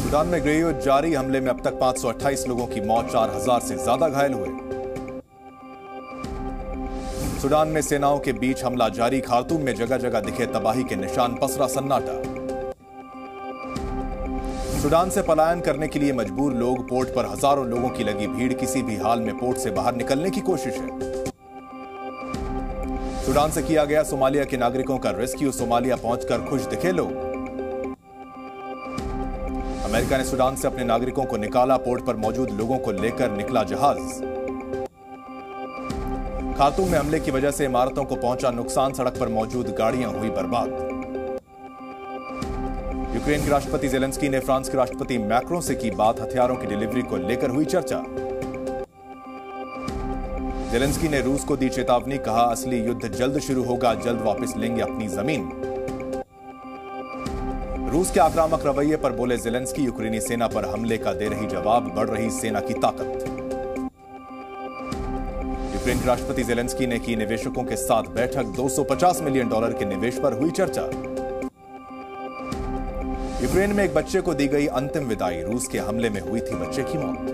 Sudan में गृहयुद्ध जारी, हमले में अब तक 528 लोगों की मौत, 4000 से ज्यादा घायल हुए। सूडान में सेनाओं के बीच हमला जारी, खार्तूम में जगह जगह दिखे तबाही के निशान, पसरा सन्नाटा। सूडान से पलायन करने के लिए मजबूर लोग, पोर्ट पर हजारों लोगों की लगी भीड़, किसी भी हाल में पोर्ट से बाहर निकलने की कोशिश है। सूडान से किया गया सोमालिया के नागरिकों का रेस्क्यू, सोमालिया पहुंचकर खुश दिखे लोग। अमेरिका ने सूडान से अपने नागरिकों को निकाला, पोर्ट पर मौजूद लोगों को लेकर निकला जहाज। खार्तूम में हमले की वजह से इमारतों को पहुंचा नुकसान, सड़क पर मौजूद गाड़ियां हुई बर्बाद। यूक्रेन के राष्ट्रपति जेलेंस्की ने फ्रांस के राष्ट्रपति मैक्रों से की बात, हथियारों की डिलीवरी को लेकर हुई चर्चा। जेलेंस्की ने रूस को दी चेतावनी, कहा असली युद्ध जल्द शुरू होगा, जल्द वापस लेंगे अपनी जमीन। रूस के आक्रामक रवैये पर बोले जेलेंस्की, यूक्रेनी सेना पर हमले का दे रही जवाब, बढ़ रही सेना की ताकत। यूक्रेन के राष्ट्रपति जेलेंस्की ने की निवेशकों के साथ बैठक, $250 मिलियन के निवेश पर हुई चर्चा। यूक्रेन में एक बच्चे को दी गई अंतिम विदाई, रूस के हमले में हुई थी बच्चे की मौत।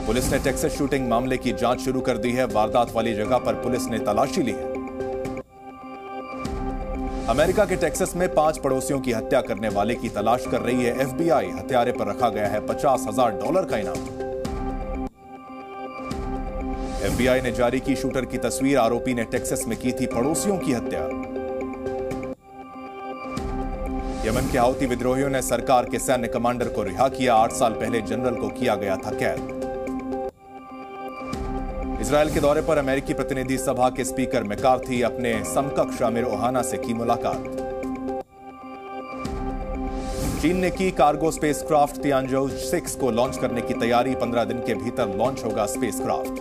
पुलिस ने टेक्सास शूटिंग मामले की जांच शुरू कर दी है, वारदात वाली जगह पर पुलिस ने तलाशी ली है। अमेरिका के टेक्सास में 5 पड़ोसियों की हत्या करने वाले की तलाश कर रही है FBI, हत्यारे पर रखा गया है $50,000 का इनाम। FBI ने जारी की शूटर की तस्वीर, आरोपी ने टेक्सास में की थी पड़ोसियों की हत्या। यमन के हाउती विद्रोहियों ने सरकार के सैन्य कमांडर को रिहा किया, 8 साल पहले जनरल को किया गया था कैद। इजरायल के दौरे पर अमेरिकी प्रतिनिधि सभा के स्पीकर मैकार्थी अपने समकक्ष आमिर ओहाना से की मुलाकात। चीन ने की कार्गो स्पेसक्राफ्ट तियानजो 6 को लॉन्च करने की तैयारी, 15 दिन के भीतर लॉन्च होगा स्पेसक्राफ्ट।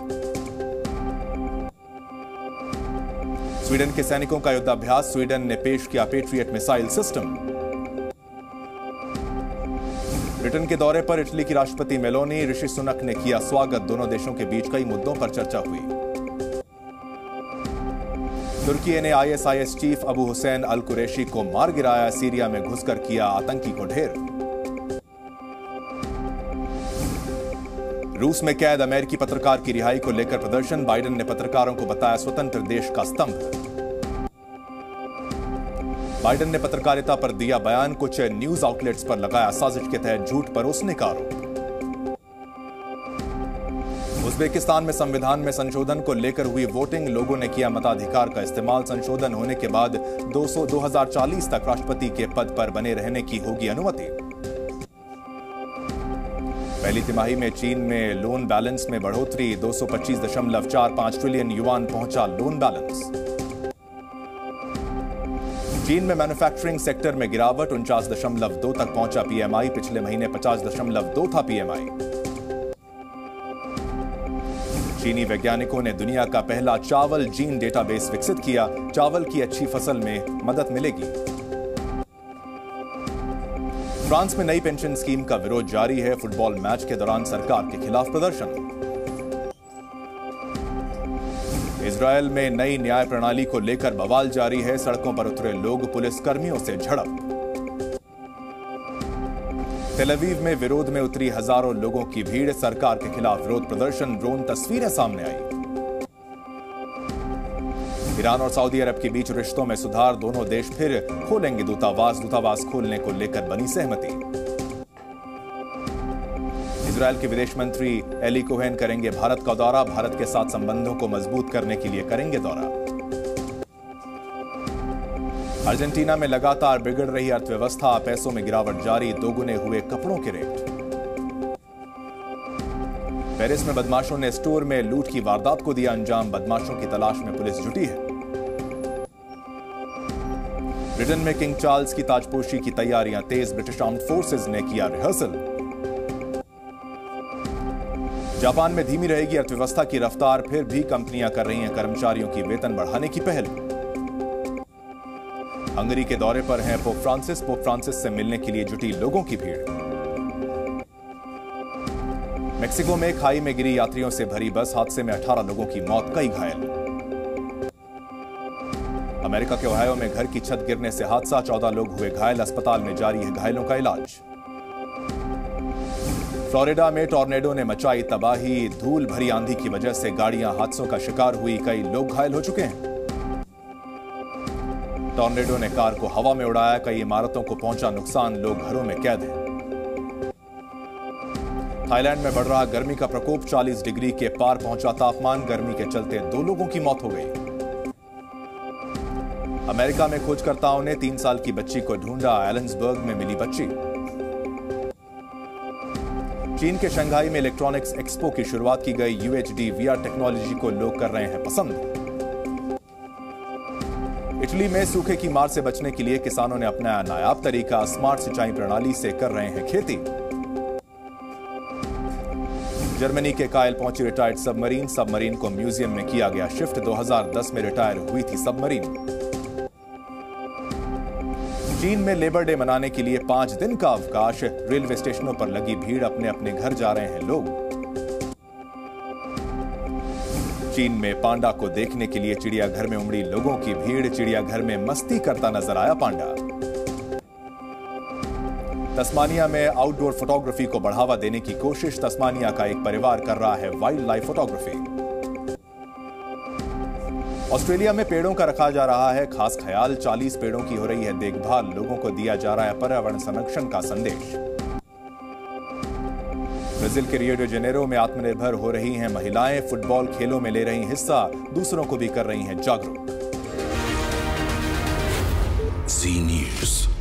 स्वीडन के सैनिकों का युद्धाभ्यास, स्वीडन ने पेश किया पेट्रियट मिसाइल सिस्टम। ब्रिटेन के दौरे पर इटली की राष्ट्रपति मेलोनी, ऋषि सुनक ने किया स्वागत, दोनों देशों के बीच कई मुद्दों पर चर्चा हुई। तुर्की ने ISIS चीफ अबू हुसैन अल कुरैशी को मार गिराया, सीरिया में घुसकर किया आतंकी को ढेर। रूस में कैद अमेरिकी पत्रकार की रिहाई को लेकर प्रदर्शन, बाइडेन ने पत्रकारों को बताया स्वतंत्र देश का स्तंभ। बाइडेन ने पत्रकारिता पर दिया बयान, कुछ न्यूज आउटलेट्स पर लगाया साजिश के तहत झूठ परोसने का आरोप। उज्बेकिस्तान में संविधान में संशोधन को लेकर हुई वोटिंग, लोगों ने किया मताधिकार का इस्तेमाल, संशोधन होने के बाद 2040 तक राष्ट्रपति के पद पर बने रहने की होगी अनुमति। पहली तिमाही में चीन में लोन बैलेंस में बढ़ोतरी, 225.45 ट्रिलियन युआन पहुंचा लोन बैलेंस। चीन में मैन्युफैक्चरिंग सेक्टर में गिरावट, 49.2 तक पहुंचा PMI, पिछले महीने 50.2 था PMI। चीनी वैज्ञानिकों ने दुनिया का पहला चावल जीन डेटाबेस विकसित किया, चावल की अच्छी फसल में मदद मिलेगी। फ्रांस में नई पेंशन स्कीम का विरोध जारी है, फुटबॉल मैच के दौरान सरकार के खिलाफ प्रदर्शन। इजरायल में नई न्याय प्रणाली को लेकर बवाल जारी है, सड़कों पर उतरे लोग, पुलिस कर्मियों से झड़प। तेल अवीव में विरोध में उतरी हजारों लोगों की भीड़, सरकार के खिलाफ विरोध प्रदर्शन, ड्रोन तस्वीरें सामने आई। ईरान और सऊदी अरब के बीच रिश्तों में सुधार, दोनों देश फिर खोलेंगे दूतावास खोलने को लेकर बनी सहमति। इजरायल के विदेश मंत्री एली कोहेन करेंगे भारत का दौरा, भारत के साथ संबंधों को मजबूत करने के लिए करेंगे दौरा। अर्जेंटीना में लगातार बिगड़ रही अर्थव्यवस्था, पैसों में गिरावट जारी, दोगुने हुए कपड़ों के रेट। पेरिस में बदमाशों ने स्टोर में लूट की वारदात को दिया अंजाम, बदमाशों की तलाश में पुलिस जुटी है। ब्रिटेन में किंग चार्ल्स की ताजपोशी की तैयारियां तेज, ब्रिटिश आर्म्ड फोर्सेज ने किया रिहर्सल। जापान में धीमी रहेगी अर्थव्यवस्था की रफ्तार, फिर भी कंपनियां कर रही हैं कर्मचारियों की वेतन बढ़ाने की पहल। हंगरी के दौरे पर हैं पोप फ्रांसिस से मिलने के लिए जुटी लोगों की भीड़। मेक्सिको में खाई में गिरी यात्रियों से भरी बस, हादसे में 18 लोगों की मौत, कई घायल। अमेरिका के ओहायो में घर की छत गिरने से हादसा, 14 लोग हुए घायल, अस्पताल में जारी है घायलों का इलाज। फ्लोरिडा में टॉर्नेडो ने मचाई तबाही, धूल भरी आंधी की वजह से गाड़ियां हादसों का शिकार हुई, कई लोग घायल हो चुके हैं। टॉर्नेडो ने कार को हवा में उड़ाया, कई इमारतों को पहुंचा नुकसान, लोग घरों में कैद हैं। थाईलैंड में बढ़ रहा गर्मी का प्रकोप, 40 डिग्री के पार पहुंचा तापमान, गर्मी के चलते 2 लोगों की मौत हो गई। अमेरिका में खोजकर्ताओं ने 3 साल की बच्ची को ढूंढा, एलन्सबर्ग में मिली बच्ची। चीन के शंघाई में इलेक्ट्रॉनिक्स एक्सपो की शुरुआत की गई, UHD VR टेक्नोलॉजी को लोग कर रहे हैं पसंद। इटली में सूखे की मार से बचने के लिए किसानों ने अपनाया नायाब तरीका, स्मार्ट सिंचाई प्रणाली से कर रहे हैं खेती। जर्मनी के कायल पहुंची रिटायर्ड सबमरीन, सबमरीन को म्यूजियम में किया गया शिफ्ट, 2010 में रिटायर हुई थी सबमरीन। चीन में लेबर डे मनाने के लिए 5 दिन का अवकाश, रेलवे स्टेशनों पर लगी भीड़, अपने अपने घर जा रहे हैं लोग। चीन में पांडा को देखने के लिए चिड़ियाघर में उमड़ी लोगों की भीड़, चिड़ियाघर में मस्ती करता नजर आया पांडा। तस्मानिया में आउटडोर फोटोग्राफी को बढ़ावा देने की कोशिश, तस्मानिया का एक परिवार कर रहा है वाइल्ड लाइफ फोटोग्राफी। ऑस्ट्रेलिया में पेड़ों का रखा जा रहा है खास ख्याल, 40 पेड़ों की हो रही है देखभाल, लोगों को दिया जा रहा है पर्यावरण संरक्षण का संदेश। ब्राजील के रियो डी जेनेरो में आत्मनिर्भर हो रही हैं महिलाएं, फुटबॉल खेलों में ले रही हिस्सा, दूसरों को भी कर रही हैं जागरूक। जी न्यूज़।